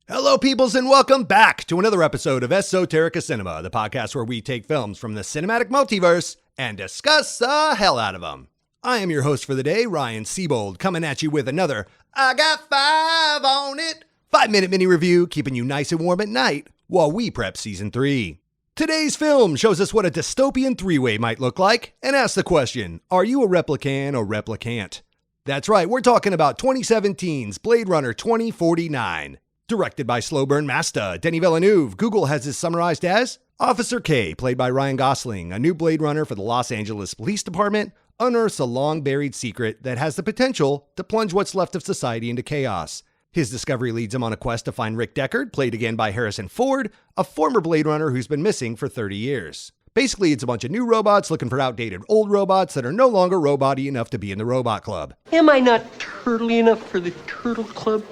Hello, peoples, and welcome back to another episode of Esoterica Cinema, the podcast where we take films from the cinematic multiverse and discuss the hell out of them. I am your host for the day, Ryan Siebold, coming at you with another I Got Five on It 5-minute mini review, keeping you nice and warm at night while we prep Season 3. Today's film shows us what a dystopian three-way might look like and asks the question, are you a replicant or replicant? That's right, we're talking about 2017's Blade Runner 2049. Directed by slow burn master Denis Villeneuve, Google has this summarized as Officer K, played by Ryan Gosling, a new Blade Runner for the Los Angeles Police Department, unearths a long-buried secret that has the potential to plunge what's left of society into chaos. His discovery leads him on a quest to find Rick Deckard, played again by Harrison Ford, a former Blade Runner who's been missing for 30 years. Basically, it's a bunch of new robots looking for outdated old robots that are no longer robot-y enough to be in the robot club. Am I not turtly enough for the Turtle Club?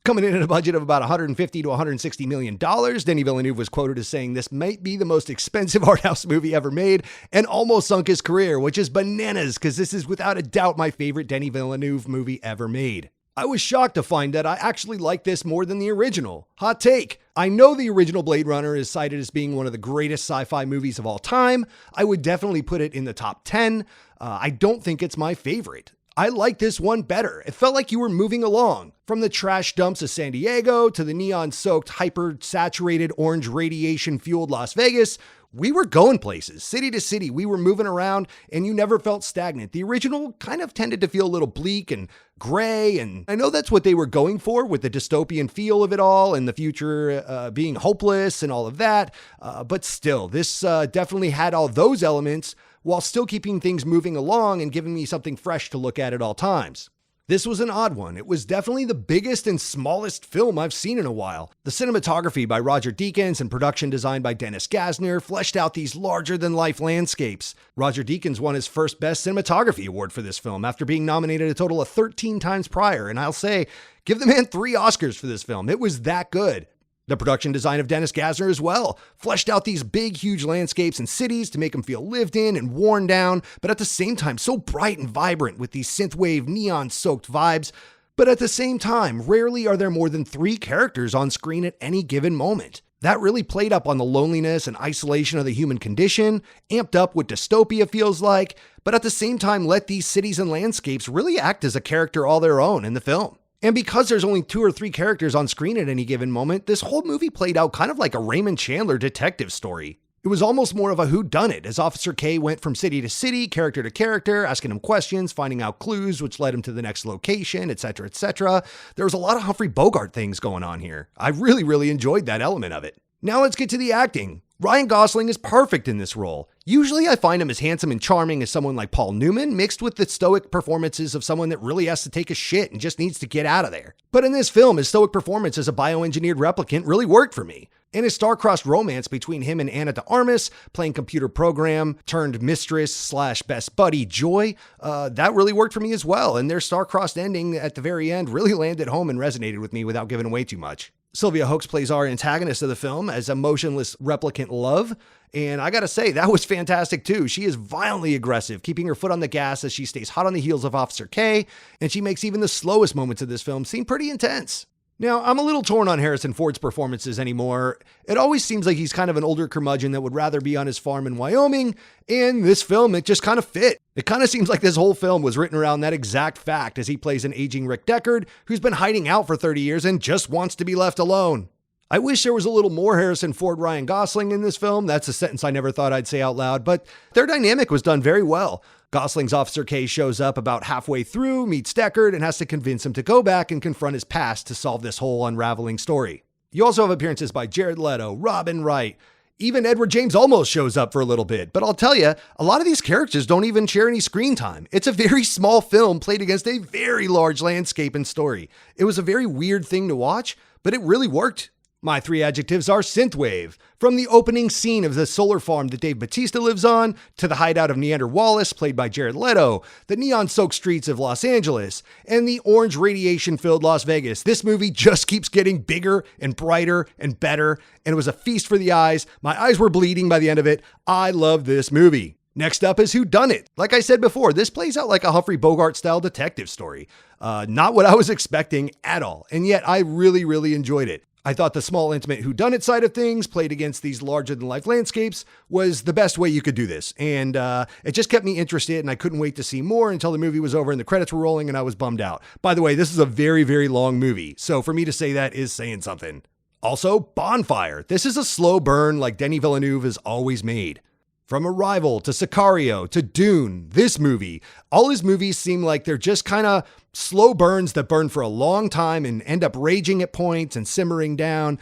Coming in at a budget of about $150 to $160 million, Denis Villeneuve was quoted as saying this might be the most expensive art house movie ever made and almost sunk his career, which is bananas because this is without a doubt my favorite Denis Villeneuve movie ever made. I was shocked to find that I actually like this more than the original. Hot take. I know the original Blade Runner is cited as being one of the greatest sci-fi movies of all time. I would definitely put it in the top 10. I don't think it's my favorite. I like this one better. It felt like you were moving along. From the trash dumps of San Diego to the neon-soaked, hyper-saturated, orange radiation-fueled Las Vegas, we were going places. City to city, we were moving around, and you never felt stagnant. The original kind of tended to feel a little bleak and gray, and I know that's what they were going for with the dystopian feel of it all and the future being hopeless and all of that. But still, this definitely had all those elements while still keeping things moving along and giving me something fresh to look at all times. This was an odd one. It was definitely the biggest and smallest film I've seen in a while. The cinematography by Roger Deakins and production design by Dennis Gassner fleshed out these larger-than-life landscapes. Roger Deakins won his first Best Cinematography Award for this film after being nominated a total of 13 times prior, and I'll say, give the man 3 Oscars for this film. It was that good. The production design of Dennis Gassner as well fleshed out these big, huge landscapes and cities to make them feel lived in and worn down, but at the same time so bright and vibrant with these synthwave, neon-soaked vibes. But at the same time, rarely are there more than 3 characters on screen at any given moment. That really played up on the loneliness and isolation of the human condition, amped up what dystopia feels like, but at the same time let these cities and landscapes really act as a character all their own in the film. And because there's only 2 or 3 characters on screen at any given moment, this whole movie played out kind of like a Raymond Chandler detective story. It was almost more of a whodunit as Officer K went from city to city, character to character, asking him questions, finding out clues, which led him to the next location, etc., etc. There was a lot of Humphrey Bogart things going on here. I really enjoyed that element of it. Now let's get to the acting. Ryan Gosling is perfect in this role. Usually I find him as handsome and charming as someone like Paul Newman, mixed with the stoic performances of someone that really has to take a shit and just needs to get out of there. But in this film, his stoic performance as a bioengineered replicant really worked for me. And his star-crossed romance between him and Ana de Armas, playing computer program turned mistress / best buddy Joy, that really worked for me as well. And their star-crossed ending at the very end really landed home and resonated with me without giving away too much. Sylvia Hoeks plays our antagonist of the film as a motionless replicant Love, and I gotta say, that was fantastic too. She is violently aggressive, keeping her foot on the gas as she stays hot on the heels of Officer K, and she makes even the slowest moments of this film seem pretty intense. Now, I'm a little torn on Harrison Ford's performances anymore. It always seems like he's kind of an older curmudgeon that would rather be on his farm in Wyoming. In this film, it just kind of fit. It kind of seems like this whole film was written around that exact fact as he plays an aging Rick Deckard who's been hiding out for 30 years and just wants to be left alone. I wish there was a little more Harrison Ford, Ryan Gosling in this film. That's a sentence I never thought I'd say out loud, but their dynamic was done very well. Gosling's Officer K shows up about halfway through, meets Deckard, and has to convince him to go back and confront his past to solve this whole unraveling story. You also have appearances by Jared Leto, Robin Wright. Even Edward James Olmos shows up for a little bit. But I'll tell you, a lot of these characters don't even share any screen time. It's a very small film played against a very large landscape and story. It was a very weird thing to watch, but it really worked. My 3 adjectives are synthwave. From the opening scene of the solar farm that Dave Bautista lives on, to the hideout of Neander Wallace, played by Jared Leto, the neon-soaked streets of Los Angeles, and the orange radiation-filled Las Vegas, this movie just keeps getting bigger and brighter and better, and it was a feast for the eyes. My eyes were bleeding by the end of it. I love this movie. Next up is Whodunit. Like I said before, this plays out like a Humphrey Bogart-style detective story. Not what I was expecting at all, and yet I really enjoyed it. I thought the small, intimate whodunit side of things, played against these larger-than-life landscapes, was the best way you could do this. And it just kept me interested, and I couldn't wait to see more until the movie was over and the credits were rolling, and I was bummed out. By the way, this is a very, very long movie, so for me to say that is saying something. Also, Bonfire. This is a slow burn like Denis Villeneuve has always made. From Arrival to Sicario to Dune, this movie, all his movies seem like they're just kind of slow burns that burn for a long time and end up raging at points and simmering down.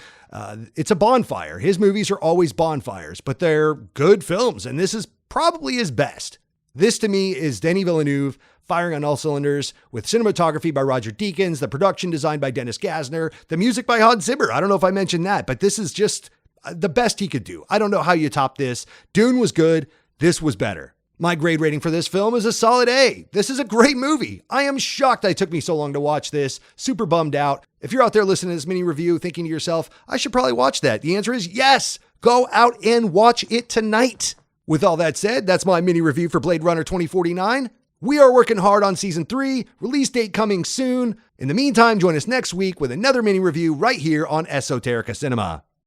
It's a bonfire. His movies are always bonfires, but they're good films, and this is probably his best. This to me is Denis Villeneuve firing on all cylinders, with cinematography by Roger Deakins, the production designed by Dennis Gassner, the music by Hans Zimmer. I don't know if I mentioned that, but this is just the best he could do. I don't know how you top this. Dune was good. This was better. My grade rating for this film is a solid A. This is a great movie. I am shocked it took me so long to watch this. Super bummed out. If you're out there listening to this mini review thinking to yourself, I should probably watch that, the answer is yes. Go out and watch it tonight. With all that said, that's my mini review for Blade Runner 2049. We are working hard on season 3, release date coming soon. In the meantime, join us next week with another mini review right here on Esoterica Cinema.